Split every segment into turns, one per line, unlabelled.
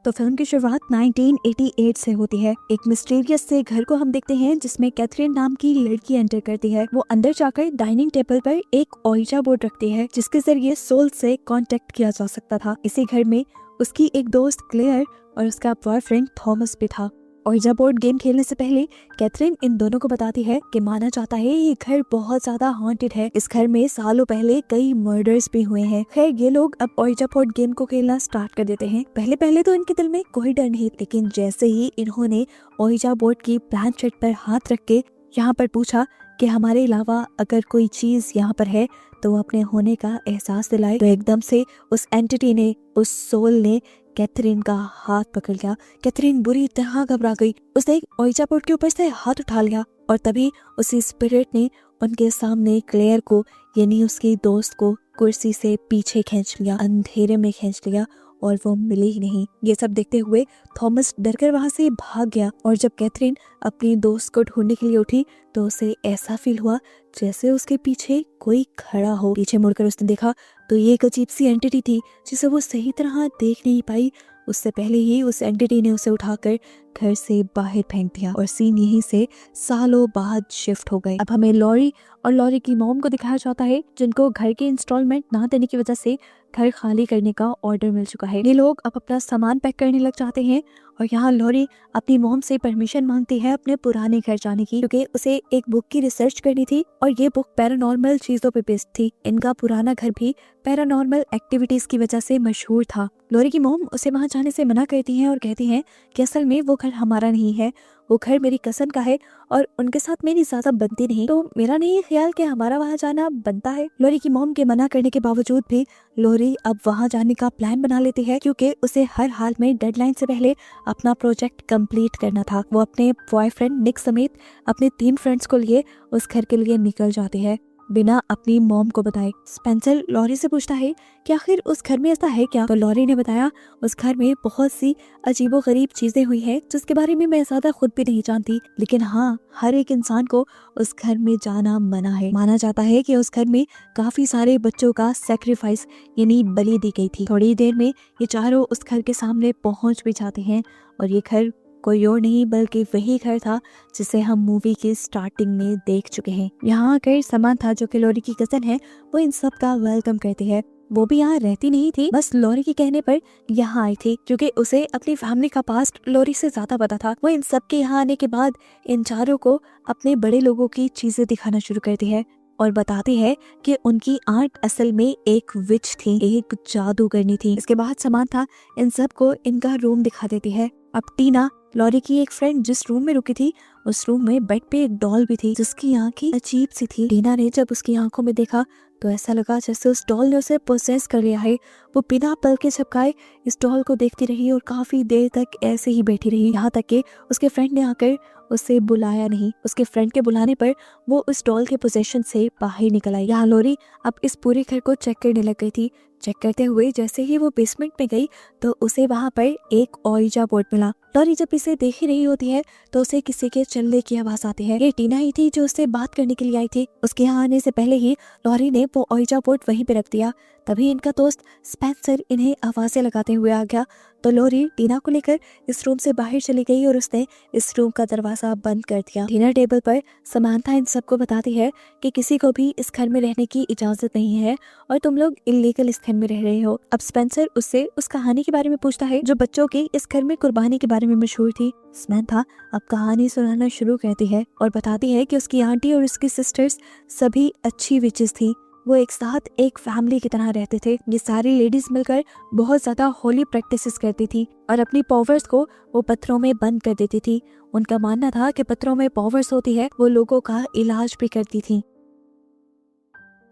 तो फिल्म की शुरुआत 1988 से होती है। एक मिस्टीरियस से घर को हम देखते हैं जिसमें कैथरीन नाम की लड़की एंटर करती है। वो अंदर जाकर डाइनिंग टेबल पर एक ओइजा बोर्ड रखती है जिसके जरिए सोल से कांटेक्ट किया जा सकता था। इसी घर में उसकी एक दोस्त क्लेयर और उसका बॉयफ्रेंड थॉमस भी था। ओइजा बोर्ड गेम खेलने से पहले कैथरीन इन दोनों को बताती है कि माना जाता है ये घर बहुत ज्यादा हॉन्टेड है। इस घर में सालों पहले कई मर्डर्स भी हुए हैं। खैर ये लोग अब ओइजा बोर्ड गेम को खेलना स्टार्ट कर देते हैं। पहले पहले तो इनके दिल में कोई डर नहीं, लेकिन जैसे ही इन्होंने ओइजा बोर्ड की प्लानचेट पर हाथ रख के यहाँ पर पूछा कि हमारे अलावा अगर कोई चीज यहाँ पर है तो वो अपने होने का एहसास दिलाए, तो एकदम से उस एंटिटी ने, उस सोल ने कैथरीन का हाथ पकड़ लिया। कैथरीन बुरी तरह घबरा गई। उसने ओइजा बोर्ड के ऊपर से हाथ उठा लिया और तभी उसी स्पिरिट ने उनके सामने क्लेयर को, यानी उसकी दोस्त को, कुर्सी से पीछे खींच लिया, अंधेरे में खींच लिया और वो मिली ही नहीं। ये सब देखते हुए थॉमस डरकर वहां से भाग गया और जब कैथरीन अपनी दोस्त को ढूंढने के लिए उठी तो उसे ऐसा फील हुआ जैसे उसके पीछे कोई खड़ा हो। पीछे मुड़कर उसने देखा तो ये एक अजीब सी एंटिटी थी जिसे वो सही तरह देख नहीं पाई। उससे पहले ही उस एंटिटी ने उसे उठाकर घर से बाहर फेंक दिया और सीन यहीं से सालों बाद शिफ्ट हो गए। अब हमें लॉरी और लॉरी की मॉम को दिखाया जाता है जिनको घर के इंस्टॉलमेंट ना देने की वजह से घर खाली करने का ऑर्डर मिल चुका है। ये लोग अब अपना सामान पैक करने लग जाते हैं और यहाँ लॉरी अपनी मॉम से परमिशन मांगती है अपने पुराने घर जाने की, क्योंकि उसे एक बुक की रिसर्च करनी थी और ये बुक पैरानॉर्मल चीजों पे बेस्ड थी। इनका पुराना घर भी पैरानॉर्मल एक्टिविटीज की वजह से मशहूर था। लॉरी की मॉम उसे वहां जाने से मना करती हैं और कहती हैं कि असल में वो घर हमारा नहीं है, वो घर मेरी कज़न का है और उनके साथ मेरी ज्यादा बनती नहीं, तो मेरा नहीं ख्याल कि हमारा वहां जाना बनता है। लॉरी की मॉम के मना करने के बावजूद भी लॉरी अब वहां जाने का प्लान बना लेती है, क्योंकि उसे हर हाल में डेडलाइन से पहले अपना प्रोजेक्ट कंप्लीट करना था। वो अपने बॉयफ्रेंड निक समेत अपने 3 फ्रेंड्स को लिए उस घर के लिए निकल जाती है बिना अपनी मॉम को बताए। स्पेंसर लॉरी से पूछता है कि आखिर उस घर में ऐसा है क्या, तो लॉरी ने बताया उस घर में बहुत सी अजीबोगरीब चीजें हुई है जिसके बारे में मैं ज्यादा खुद भी नहीं जानती, लेकिन हाँ, हर एक इंसान को उस घर में जाना मना है। माना जाता है कि उस घर में काफी सारे बच्चों का सैक्रिफाइस यानी बलि दी गई थी। थोड़ी देर में ये चारों उस घर के सामने पहुंच भी जाते हैं और ये घर कोई और नहीं बल्कि वही घर था जिसे हम मूवी की स्टार्टिंग में देख चुके हैं। यहाँ आकर समांथा जो कि लॉरी की कजन है वो इन सब का वेलकम करती है। वो भी यहाँ रहती नहीं थी, बस लॉरी के कहने पर यहाँ आई थी क्योंकि उसे अपनी फैमिली का पास्ट लॉरी से ज्यादा पता था। वो इन सब के यहाँ आने के बाद इन चारों को अपने बड़े लोगों की चीजें दिखाना शुरू करती है और बताती है कि उनकी आंट असल में एक विच थी, एक जादूगरनी थी। इसके बाद समांथा इन सब को इनका रूम दिखा देती है। अब टीना, लॉरी की एक फ्रेंड, जिस रूम में रुकी थी उस रूम में बेड पे एक डॉल भी थी जिसकी आंखें अजीब सी थी। टीना ने जब उसकी आंखों में देखा तो ऐसा लगा जैसे उस डॉल ने उसे पोसेस कर लिया है। वो बिना पल के झपकाए इस डॉल को देखती रही और काफी देर तक ऐसे ही बैठी रही, यहाँ तक कि उसके फ्रेंड ने आकर उसे बुलाया नहीं। उसके फ्रेंड के बुलाने पर वो उस डॉल के पोजेशन से बाहर निकल आई। यहाँ लॉरी अब इस पूरे घर को चेक करने लग गई थी। चेक करते हुए जैसे ही वो बेसमेंट में गई तो उसे वहाँ पर एक ओइजा बोर्ड मिला। लॉरी जब इसे देख ही रही होती है तो उसे किसी के चलने की आवाज आती है। ये टीना ही थी जो उससे बात करने के लिए आई थी। उसके यहाँ आने से पहले ही लॉरी ने वो ओइजा बोर्ड वहीं पे रख दिया। तभी इनका दोस्त स्पेंसर इन्हें आवाजें लगाते हुए आ गया तो लॉरी टीना को लेकर इस रूम से बाहर चली गई और उसने इस रूम का दरवाजा बंद कर दिया। डिनर टेबल पर समांथा इन सबको बताती है कि किसी को भी इस घर में रहने की इजाजत नहीं है और तुम लोग इल्लीगल इस घर में रह रहे हो। अब स्पेंसर उससे उस कहानी के बारे में पूछता है जो बच्चों की इस घर में कुर्बानी के बारे में मशहूर थी। समांथा अब कहानी सुनाना शुरू करती है और बताती है कि उसकी आंटी और उसकी सिस्टर्स सभी अच्छी विचेस थी। वो एक साथ एक फैमिली की तरह रहते थे। ये सारी लेडीज मिलकर बहुत ज्यादा होली प्रैक्टिसेस करती थी और अपनी पावर्स को वो पत्थरों में बंद कर देती थी। उनका मानना था कि पत्थरों में पावर्स होती है, वो लोगों का इलाज भी करती थी।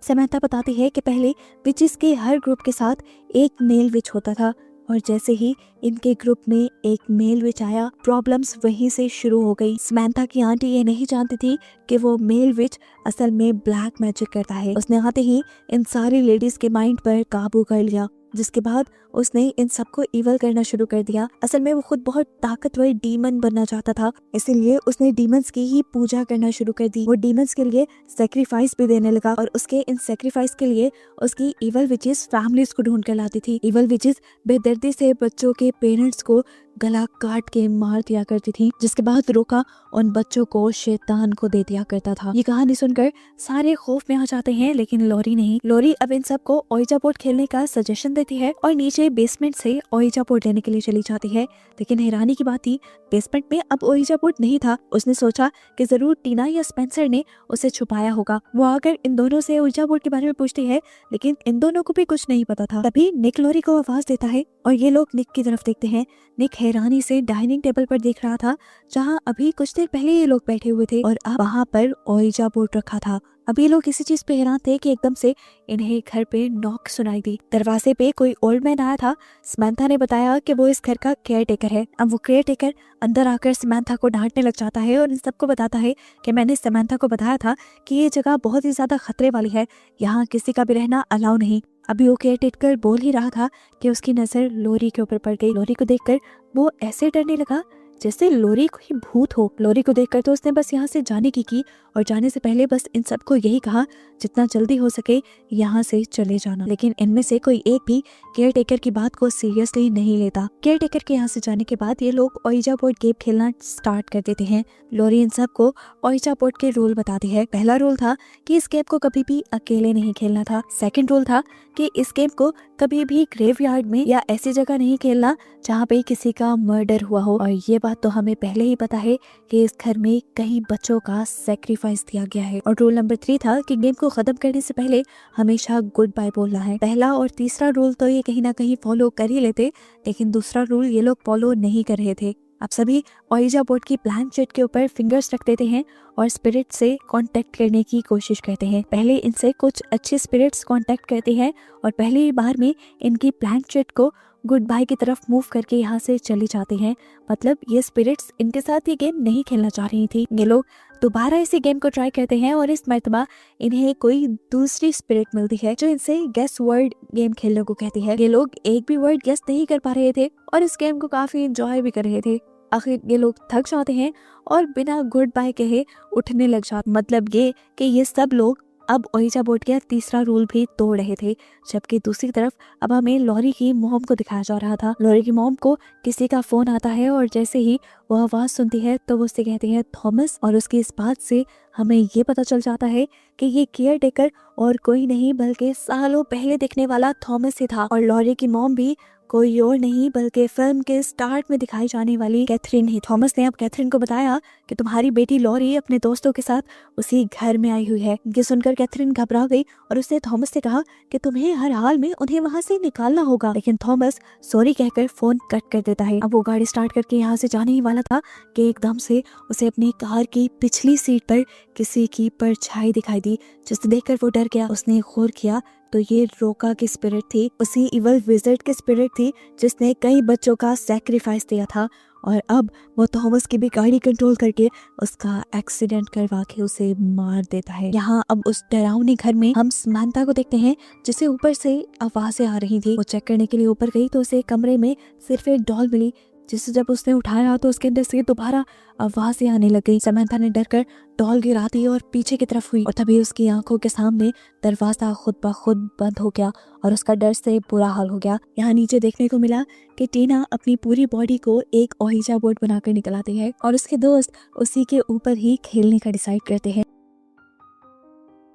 समांथा बताती है कि पहले विचेस के हर ग्रुप के साथ एक मेल विच होता था और जैसे ही इनके ग्रुप में एक मेल विच आया प्रॉब्लम्स वहीं से शुरू हो गई। समांथा की आंटी ये नहीं जानती थी कि वो मेल विच असल में ब्लैक मैजिक करता है। उसने आते ही इन सारी लेडीज के माइंड पर काबू कर लिया, जिसके बाद उसने इन सबको इवल करना शुरू कर दिया। असल में वो खुद बहुत ताकतवर डीमन बनना चाहता था, इसीलिए उसने डीमंस की ही पूजा करना शुरू कर दी। वो डीमंस के लिए सेक्रीफाइस भी देने लगा और उसके इन सेक्रीफाइस के लिए उसकी इवल विचेस फैमिलीज को ढूंढ कर लाती थी। इवल विचेस बेदर्दी से बच्चों के पेरेंट्स को गला काट के मार दिया करती थी, जिसके बाद रोका उन बच्चों को शैतान को दे दिया करता था। ये कहानी सुनकर सारे खौफ में आ जाते हैं, लेकिन लॉरी नहीं। लॉरी अब इन सबको ओइजा बोर्ड खेलने का सजेशन देती है और नीचे बेसमेंट से ओइजा बोर्ड लेने के लिए चली जाती है। लेकिन हैरानी की बात थी, बेसमेंट में अब ओइजा बोर्ड नहीं था। उसने सोचा कि जरूर टीना या स्पेंसर ने उसे छुपाया होगा। वो आकर इन दोनों से ओइजा बोर्ड के बारे में पूछती है, लेकिन इन दोनों को भी कुछ नहीं पता था। तभी निक लॉरी को आवाज देता है और ये लोग निक की तरफ देखते हैं। निक हैरानी से डाइनिंग टेबल पर देख रहा था, जहाँ अभी कुछ देर पहले ये लोग बैठे हुए थे और अब वहाँ पर ओइजा बोर्ड रखा था। अब ये लोग किसी चीज पे हैरान थे कि एकदम से इन्हें घर पे नॉक सुनाई दी। दरवाजे पे कोई ओल्ड मैन आया था। समंथा ने बताया कि वो इस घर का केयर टेकर है। अब वो केयर टेकर अंदर आकर समंथा को डांटने लग जाता है और इन सबको बताता है कि मैंने समंथा को बताया था कि ये जगह बहुत ही ज्यादा खतरे वाली है, यहाँ किसी का भी रहना अलाउ नहीं। अभी वो केयर टेकर बोल ही रहा था कि उसकी नजर लॉरी के ऊपर पड़ गई। लॉरी को देखकर वो ऐसे डरने लगा जैसे लॉरी कोई भूत हो। लॉरी को देखकर तो उसने बस यहाँ से जाने की और जाने से पहले बस इन सबको यही कहा, जितना जल्दी हो सके यहाँ से चले जाना। लेकिन इनमें से कोई एक भी केयर टेकर की बात को सीरियसली नहीं लेता। केयर टेकर के यहाँ से जाने के बाद ये लोग ओइजा बोर्ड गेम खेलना स्टार्ट कर देते हैं। लॉरी इन सबको ओइजा बोर्ड के रूल बताती है। पहला रूल था कि इस गेम को कभी भी अकेले नहीं खेलना था। सेकंड रूल था कि इस गेम को कभी भी ग्रेवयार्ड में या ऐसी जगह नहीं खेलना जहाँ पे किसी का मर्डर हुआ हो। और ये बात तो हमें पहले ही पता है कि इस घर में कई बच्चों का सेक्रीफाइस दिया गया है। और रूल नंबर 3 था कि गेम को खत्म करने से पहले हमेशा गुड बाय बोलना है। पहला और तीसरा रूल तो ये कहीं ना कहीं फॉलो कर ही लेते, लेकिन दूसरा रूल ये लोग फॉलो नहीं कर रहे थे। अब सभी ओइजा बोर्ड की प्लान शीट के ऊपर फिंगर्स रख देते हैं और स्पिरिट से कांटेक्ट करने की कोशिश करते हैं। पहले इनसे कुछ अच्छे स्पिरिट्स कांटेक्ट करते हैं और पहली बार में इनकी प्लान शीट को गुड बाय की तरफ मूव करके यहाँ से चले जाते हैं। मतलब ये स्पिरिट्स इनके साथ ये गेम नहीं खेलना चाह रही थी। ये लोग दोबारा इसी गेम को ट्राई करते हैं और इस मर्तबा इन्हें कोई दूसरी स्पिरिट मिलती है जो इनसे गेस वर्ड गेम खेलने को कहती है। ये लोग एक भी वर्ड गेस नहीं कर पा रहे थे और इस गेम को काफी एंजॉय भी कर रहे थे। आखिर ये लोग थक जाते हैं और बिना गुड बाय कहे उठने लग जाते। मतलब ये कि ये सब लोग अब ओइजा बोर्ड का तीसरा रूल भी तोड़ रहे थे। जबकि दूसरी तरफ अब हमें लॉरी की मॉम को दिखाया जा रहा था। लॉरी की मॉम को किसी का फोन आता है और जैसे ही वो आवाज सुनती है तो वो उससे कहती है थॉमस, और उसकी इस बात से हमें ये पता चल जाता है कि ये केयर टेकर और कोई नहीं बल्कि सालों पहले दिखने वाला थॉमस ही था। और लॉरी की मॉम भी कोई और नहीं बल्कि फिल्म के स्टार्ट में दिखाई जाने वाली कैथरीन ही। थॉमस ने अब कैथरीन को बताया कि तुम्हारी बेटी लॉरी अपने दोस्तों के साथ उसी घर में आई हुई है। ये सुनकर कैथरीन घबरा गई और उसने थॉमस से कहा कि तुम्हें हर हाल में उन्हें वहाँ से निकालना होगा। लेकिन थॉमस सॉरी कहकर फोन कट कर देता है। अब वो गाड़ी स्टार्ट करके यहाँ से जाने ही वाला था कि एकदम से उसे अपनी कार की पिछली सीट पर किसी की परछाई दिखाई दी, जिसे देखकर वो डर गया। उसने गौर किया तो ये रोका की स्पिरिट थी, उसी इवल विज़र्ड की स्पिरिट थी जिसने कई बच्चों का सैक्रिफाइस दिया था। और अब वो थॉमस की भी गाड़ी कंट्रोल करके उसका एक्सीडेंट करवा के उसे मार देता है। यहाँ अब उस डरावने घर में हम समंथा को देखते हैं जिसे ऊपर से आवाजें आ रही थी। वो चेक करने के लिए ऊपर गई तो उसे कमरे में सिर्फ एक डॉल मिली, जिसे जब उसने उठाया तो उसके अंदर से दोबारा आवाजें आने लग गई। समंथा ने डरकर डॉल गिरा दी और पीछे की तरफ हुई और तभी उसकी आंखों के सामने दरवाजा खुद ब खुद बंद हो गया और उसका डर से बुरा हाल हो गया। यहाँ नीचे देखने को मिला कि टीना अपनी पूरी बॉडी को एक ओइजा बोर्ड बनाकर निकल आती है और उसके दोस्त उसी के ऊपर ही खेलने का डिसाइड करते हैं।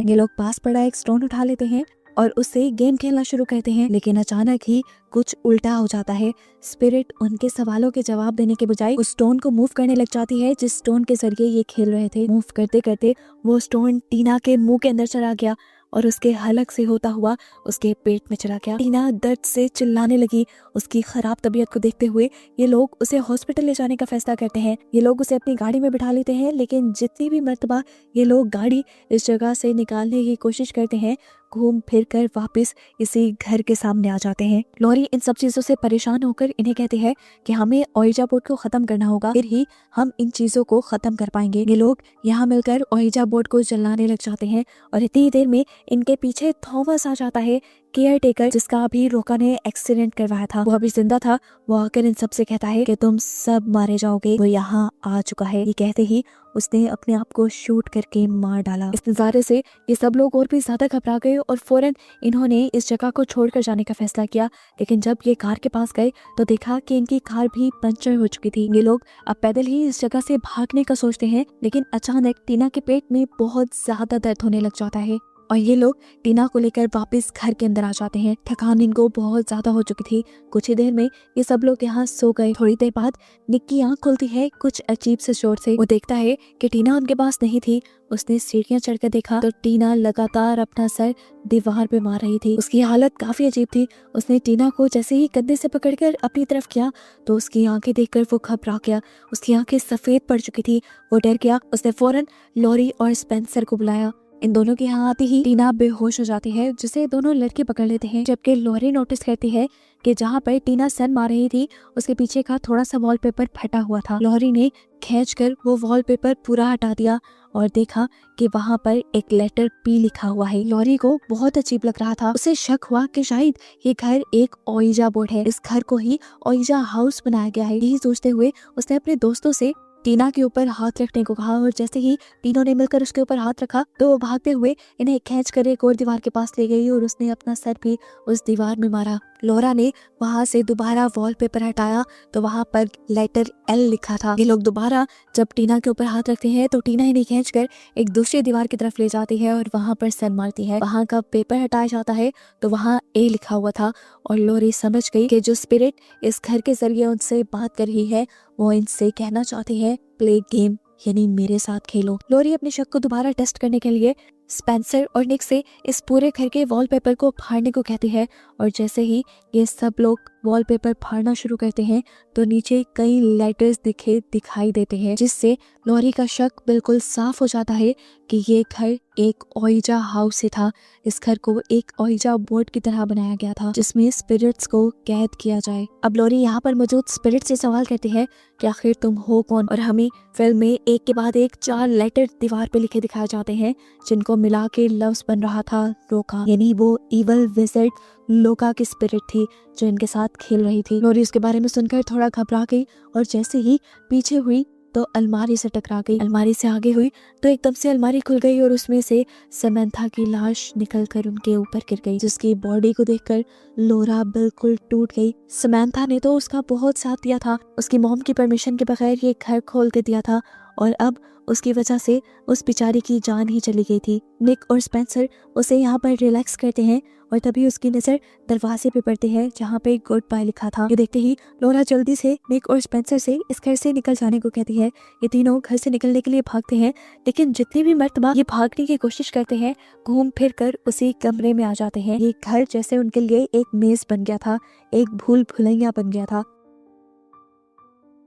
ये लोग पास पड़ा एक स्टोन उठा लेते हैं और उससे गेम खेलना शुरू करते हैं। लेकिन अचानक ही कुछ उल्टा हो जाता है। स्पिरिट उनके सवालों के जवाब देने के बजाय उस स्टोन को मूव करने लग जाती है जिस स्टोन के जरिए ये खेल रहे थे। मूव करते करते वो स्टोन टीना के मुंह के अंदर चला गया और उसके हलक से होता हुआ उसके पेट में चला गया। टीना दर्द से चिल्लाने लगी। उसकी खराब तबीयत को देखते हुए ये लोग उसे हॉस्पिटल ले जाने का फैसला करते हैं। ये लोग उसे अपनी गाड़ी में बिठा लेते हैं, लेकिन जितनी भी मर्तबा ये लोग गाड़ी इस जगह से निकालने की कोशिश करते हैं घूम फिर कर वापस इसी घर के सामने आ जाते हैं। लॉरी इन सब चीजों से परेशान होकर इन्हें कहती है कि हमें ओइजा बोर्ड को खत्म करना होगा, फिर ही हम इन चीजों को खत्म कर पाएंगे। ये लोग यहाँ मिलकर ओइजा बोर्ड को जलाने लग जाते हैं और इतनी देर में इनके पीछे थॉमस आ जाता है, केयर टेकर, जिसका अभी रोका ने एक्सीडेंट करवाया था। वो अभी जिंदा था। वो आकर इन सबसे कहता है कि तुम सब मारे जाओगे, वो यहाँ आ चुका है। ये कहते ही उसने अपने आप को शूट करके मार डाला। इस नजारे से ये सब लोग और भी ज्यादा घबरा गए और फौरन इन्होंने इस जगह को छोड़कर जाने का फैसला किया। लेकिन जब ये कार के पास गए तो देखा कि इनकी कार भी पंचर हो चुकी थी। ये लोग अब पैदल ही इस जगह से भागने का सोचते हैं, लेकिन अचानक टीना के पेट में बहुत ज्यादा दर्द होने लग जाता है और ये लोग टीना को लेकर वापस घर के अंदर आ जाते हैं। थकान इनको बहुत ज्यादा हो चुकी थी। कुछ ही देर में ये सब लोग यहाँ सो गए। थोड़ी देर बाद निक की आंख खुलती है कुछ अजीब से शोर से। वो देखता है कि टीना उनके पास नहीं थी। उसने सीढ़ियां चढ़कर देखा तो टीना लगातार अपना सर दीवार पे मार रही थी। उसकी हालत काफी अजीब थी। उसने टीना को जैसे ही कंधे से पकड़कर अपनी तरफ किया तो उसकी आंखें देखकर वो घबरा गया। उसकी आंखें सफेद पड़ चुकी थी। वो डर गया। उसने फौरन लॉरी और स्पेंसर को बुलाया। इन दोनों के यहाँ आते ही टीना बेहोश हो जाती है, जिसे दोनों लड़के पकड़ लेते हैं। जबकि लॉरी नोटिस करती है कि जहाँ पर टीना सन मार रही थी उसके पीछे का थोड़ा सा वॉलपेपर फटा हुआ था। लॉरी ने खींचकर वो वॉलपेपर पूरा हटा दिया और देखा कि वहाँ पर एक लेटर पी लिखा हुआ है। लॉरी को बहुत अजीब लग रहा था। उसे शक हुआ कि शायद ये घर एक ओइजा बोर्ड है। इस घर को ही ओइजा हाउस बनाया गया है। यही सोचते हुए उसने अपने दोस्तों से टीना के ऊपर हाथ रखने को कहा और जैसे ही तीनों ने मिलकर उसके ऊपर हाथ रखा तो वो भागते हुए इन्हें खींच कर एक और दीवार के पास ले गई और उसने अपना सर भी उस दीवार में मारा। लोरा ने वहां से दोबारा वॉलपेपर हटाया तो वहां पर लेटर एल लिखा था। ये लोग दोबारा जब टीना के ऊपर हाथ रखते हैं तो टीना इन्हें खींचकर एक दूसरी दीवार की तरफ ले जाती है और वहां पर सर मारती है। वहां का पेपर हटाया जाता है तो वहां ए लिखा हुआ था और लोरी समझ गई कि जो स्पिरिट इस घर के जरिए उनसे बात कर रही है वो इनसे कहना चाहती है प्ले गेम, यानी मेरे साथ खेलो। लोरी अपने शक को दोबारा टेस्ट करने के लिए स्पेंसर और निक से इस पूरे घर के वॉलपेपर को फाड़ने को कहती है और जैसे ही ये सब लोग वॉलपेपर फाड़ना शुरू करते हैं तो नीचे कई लेटर्स दिखाई देते हैं, जिससे लोरी का शक बिल्कुल साफ हो जाता है कि ये घर एक ओइजा हाउस से था। इस घर को एक ओइजा बोर्ड की तरह बनाया गया था जिसमें स्पिरिट्स को कैद किया जाए। अब लोरी यहाँ पर मौजूद स्पिरिट से सवाल करती है कि आखिर तुम हो कौन, और हमें फिल्म में एक के बाद एक 4 लेटर दीवार पे लिखे दिखाए जाते हैं जिनको मिला के लफ्ज बन रहा था रोका, यानी वो इवल विज़र्ड लोका की स्पिरिट थी जो इनके साथ खेल रही थी। लोरी उसके बारे में सुनकर थोड़ा घबरा गई और जैसे ही पीछे हुई तो अलमारी से टकरा गई। अलमारी से आगे हुई तो एकदम से अलमारी खुल गई और उसमें से समंथा की लाश निकलकर उनके ऊपर गिर गई, जिसकी बॉडी को देखकर लोरा बिल्कुल टूट गई। समंथा ने तो उसका बहुत साथ दिया था, उसकी मॉम की परमिशन के बगैर ये घर खोल के दिया था और अब उसकी वजह से उस बेचारी की जान ही चली गई थी। निक और स्पेंसर उसे यहाँ पर रिलैक्स करते हैं और तभी उसकी नजर दरवाजे पे पड़ती है जहाँ पे गुड बाय लिखा था। ये देखते ही लोरा जल्दी से निक और स्पेंसर से इस घर से निकल जाने को कहती है। ये तीनों घर से निकलने के लिए भागते हैं, लेकिन जितनी भी मर्तबा ये भागने की कोशिश करते हैं घूम फिर कर उसी कमरे में आ जाते हैं। ये घर जैसे उनके लिए एक मेज बन गया था, एक भूल भुलैया बन गया था।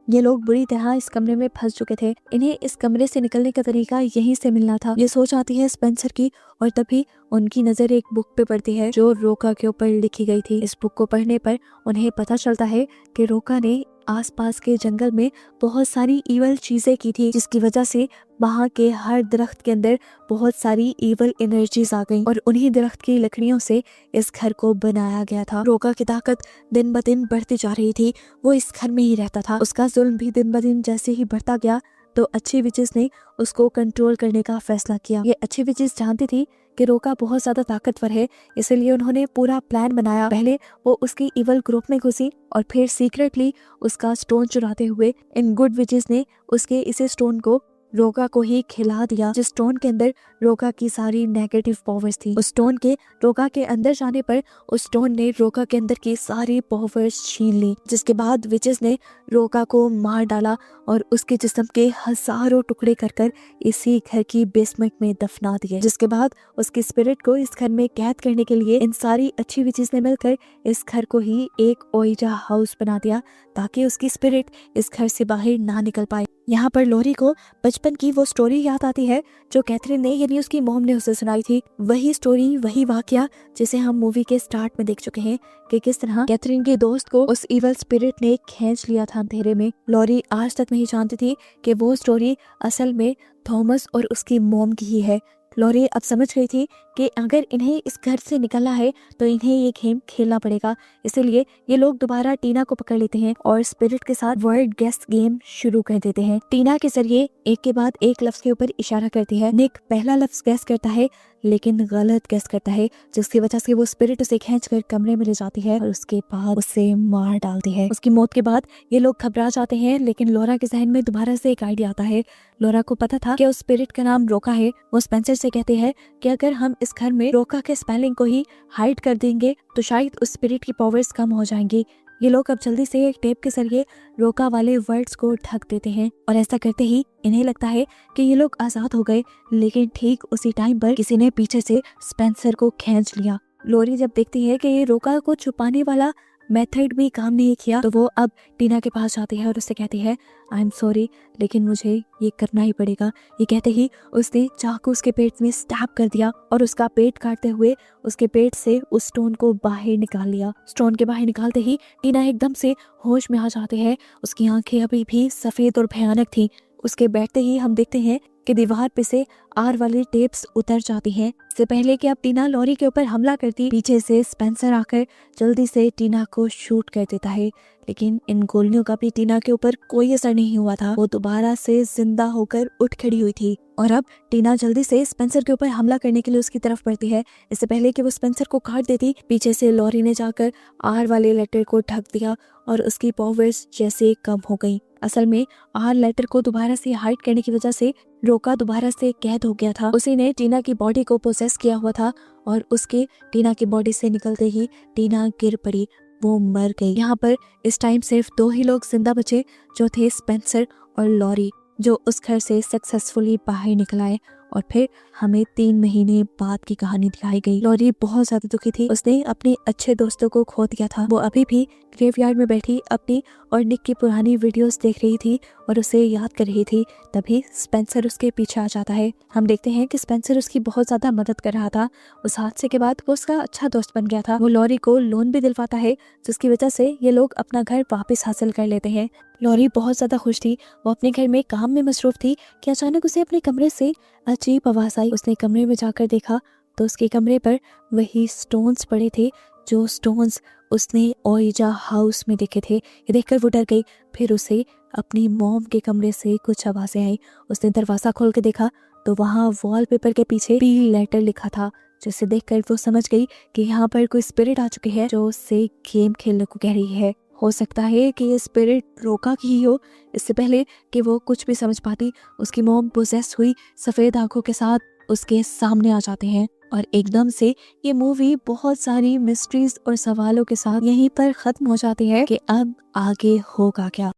ये लोग बुरी तरह इस कमरे में फंस चुके थे। इन्हें इस कमरे से निकलने का तरीका यहीं से मिलना था। ये सोच आती है स्पेंसर की और तभी उनकी नजर एक बुक पे पड़ती है जो रोका के ऊपर लिखी गई थी। इस बुक को पढ़ने पर उन्हें पता चलता है कि रोका ने आसपास के जंगल में बहुत सारी ईवल चीजें की थी, जिसकी वजह से वहाँ के हर दरख्त के अंदर बहुत सारी ईवल एनर्जीज आ गईं और उन्हीं दरख्त की लकड़ियों से इस घर को बनाया गया था। रोका की ताकत दिन ब दिन बढ़ती जा रही थी। वो इस घर में ही रहता था। उसका जुल्म भी दिन ब दिन जैसे ही बढ़ता गया तो अच्छी विचेस ने उसको कंट्रोल करने का फैसला किया। ये अच्छी विचेस जानती थी कि रोका बहुत ज्यादा ताकतवर है, इसलिए उन्होंने पूरा प्लान बनाया। पहले वो उसकी इवल ग्रुप में घुसी और फिर सीक्रेटली उसका स्टोन चुराते हुए इन गुड विचेस ने उसके इसे स्टोन को रोका को ही खिला दिया, जिस स्टोन के अंदर रोका की सारी नेगेटिव पावर्स थी। उस स्टोन के रोका के अंदर जाने पर उस स्टोन ने रोका के अंदर की सारी पावर्स छीन ली, जिसके बाद विचेस ने रोका को मार डाला और उसके जिस्म के हजारों टुकड़े कर कर इसी घर की बेसमेंट में दफना दिए। जिसके बाद उसकी स्पिरिट को इस घर में कैद करने के लिए इन सारी अच्छी विचेस ने मिलकर इस घर को ही एक ओइजा हाउस बना दिया ताकि उसकी स्पिरिट इस घर से बाहर ना निकल पाए। यहाँ पर लॉरी को बचपन की वो स्टोरी याद आती है जो कैथरीन ने यानी उसकी मॉम ने उसे सुनाई थी। वही स्टोरी, वही वाकया जिसे हम मूवी के स्टार्ट में देख चुके हैं कि किस तरह कैथरीन के दोस्त को उस इवल स्पिरिट ने खींच लिया था अंधेरे में। लॉरी आज तक नहीं जानती थी कि वो स्टोरी असल में थॉमस और उसकी मॉम की ही है। लॉरी अब समझ गई थी कि अगर इन्हें इस घर से निकलना है तो इन्हें ये गेम खेलना पड़ेगा। इसीलिए ये लोग दोबारा टीना को पकड़ लेते हैं और स्पिरिट के साथ वर्ड गेस गेम शुरू कर देते हैं। टीना के जरिए एक के बाद एक लफ्ज के ऊपर इशारा करती है। निक पहला लफ्ज गेस करता है लेकिन गलत गेस करता है, जिसकी वजह से वो स्पिरिट उसे खींचकर कमरे में ले जाती है और उसके बाद उसे मार डालती है। उसकी मौत के बाद ये लोग घबरा जाते हैं, लेकिन लॉरा के जहन में दोबारा से एक आइडिया आता है। लॉरा को पता था कि उस स्पिरिट का नाम रोका है। वो स्पेंसर से कहते हैं कि अगर हम इस घर में रोका के स्पेलिंग को ही हाइड कर देंगे तो शायद उस स्पिरिट की पावर्स कम हो जाएंगी। ये लोग अब जल्दी से एक टेप के जरिए रोका वाले वर्ड्स को ढक देते हैं और ऐसा करते ही इन्हें लगता है कि ये लोग आजाद हो गए, लेकिन ठीक उसी टाइम पर किसी ने पीछे से स्पेंसर को खींच लिया। लॉरी जब देखती है कि ये रोका को छुपाने वाला मेथड भी काम नहीं किया तो वो अब टीना के पास जाती है और उससे कहती है आई एम सॉरी, लेकिन मुझे ये करना ही पड़ेगा। ये कहते ही उसने चाकू उसके पेट में स्टैब कर दिया और उसका पेट काटते हुए उसके पेट से उस स्टोन को बाहर निकाल लिया। स्टोन के बाहर निकालते ही टीना एकदम से होश में आ जाती है। उसकी आंखें अभी भी सफेद और भयानक थी। उसके बैठते ही हम देखते हैं कि दीवार पे से आर वाली टेप्स उतर जाती हैं। इससे पहले कि अब टीना लॉरी के ऊपर हमला करती, पीछे से स्पेंसर आकर जल्दी से टीना को शूट कर देता है, लेकिन इन गोलियों का भी टीना के ऊपर कोई असर नहीं हुआ था। वो दोबारा से जिंदा होकर उठ खड़ी हुई थी और अब टीना जल्दी से स्पेंसर के ऊपर हमला करने के लिए उसकी तरफ बढ़ती है। इससे पहले कि वो स्पेंसर को काट देती, पीछे से लॉरी ने जाकर आर वाले लेटर को ढक दिया और उसकी पावर्स जैसे कम हो गई। असल में आर लेटर को दोबारा से हाइड करने की वजह से रोका दोबारा से कैद हो गया था। उसी ने टीना की बॉडी को पोसेस किया हुआ था और उसके टीना की बॉडी से निकलते ही टीना गिर पड़ी, वो मर गई। यहाँ पर इस टाइम सिर्फ 2 ही लोग जिंदा बचे, जो थे स्पेंसर और लॉरी, जो उस घर से सक्सेसफुली बाहर निकल आए। और फिर हमें 3 महीने बाद की कहानी दिखाई गई। लॉरी बहुत ज्यादा दुखी थी। उसने अपने अच्छे दोस्तों को खो दिया था। वो अभी भी ग्रेवयार्ड में बैठी अपनी और निक की पुरानी वीडियोस देख रही थी और उसे याद कर रही थी। तभी स्पेंसर उसके पीछे आ जाता है। हम देखते हैं कि स्पेंसर उसकी बहुत ज्यादा मदद कर रहा था। उस हादसे के बाद वो उसका अच्छा दोस्त बन गया था। वो लॉरी को लोन भी दिलवाता है, जिसकी वजह से ये लोग अपना घर वापस हासिल कर लेते हैं। लॉरी बहुत ज्यादा खुश थी। वो अपने घर में काम में मसरूफ थी कि अचानक उसे अपने कमरे से अजीब आवाज आई। उसने कमरे में जाकर देखा तो उसके कमरे पर वही स्टोन्स पड़े थे, जो स्टोन्स उसने ओइजा हाउस में देखे थे। ये देखकर वो डर गई। फिर उसे अपनी मॉम के कमरे से कुछ आवाजें आई। उसने दरवाजा खोल के देखा तो वहाँ वॉलपेपर के पीछे पी लेटर लिखा था, जिसे देखकर वो समझ गई कि यहाँ पर कोई स्पिरिट आ चुकी है जो उससे गेम खेलने को कह रही है। हो सकता है कि ये स्पिरिट रोका की ही हो। इससे पहले कि वो कुछ भी समझ पाती, उसकी मॉम पोजेस हुई सफेद आंखों के साथ उसके सामने आ जाते हैं और एकदम से ये मूवी बहुत सारी मिस्ट्रीज और सवालों के साथ यहीं पर खत्म हो जाती है कि अब आगे होगा क्या।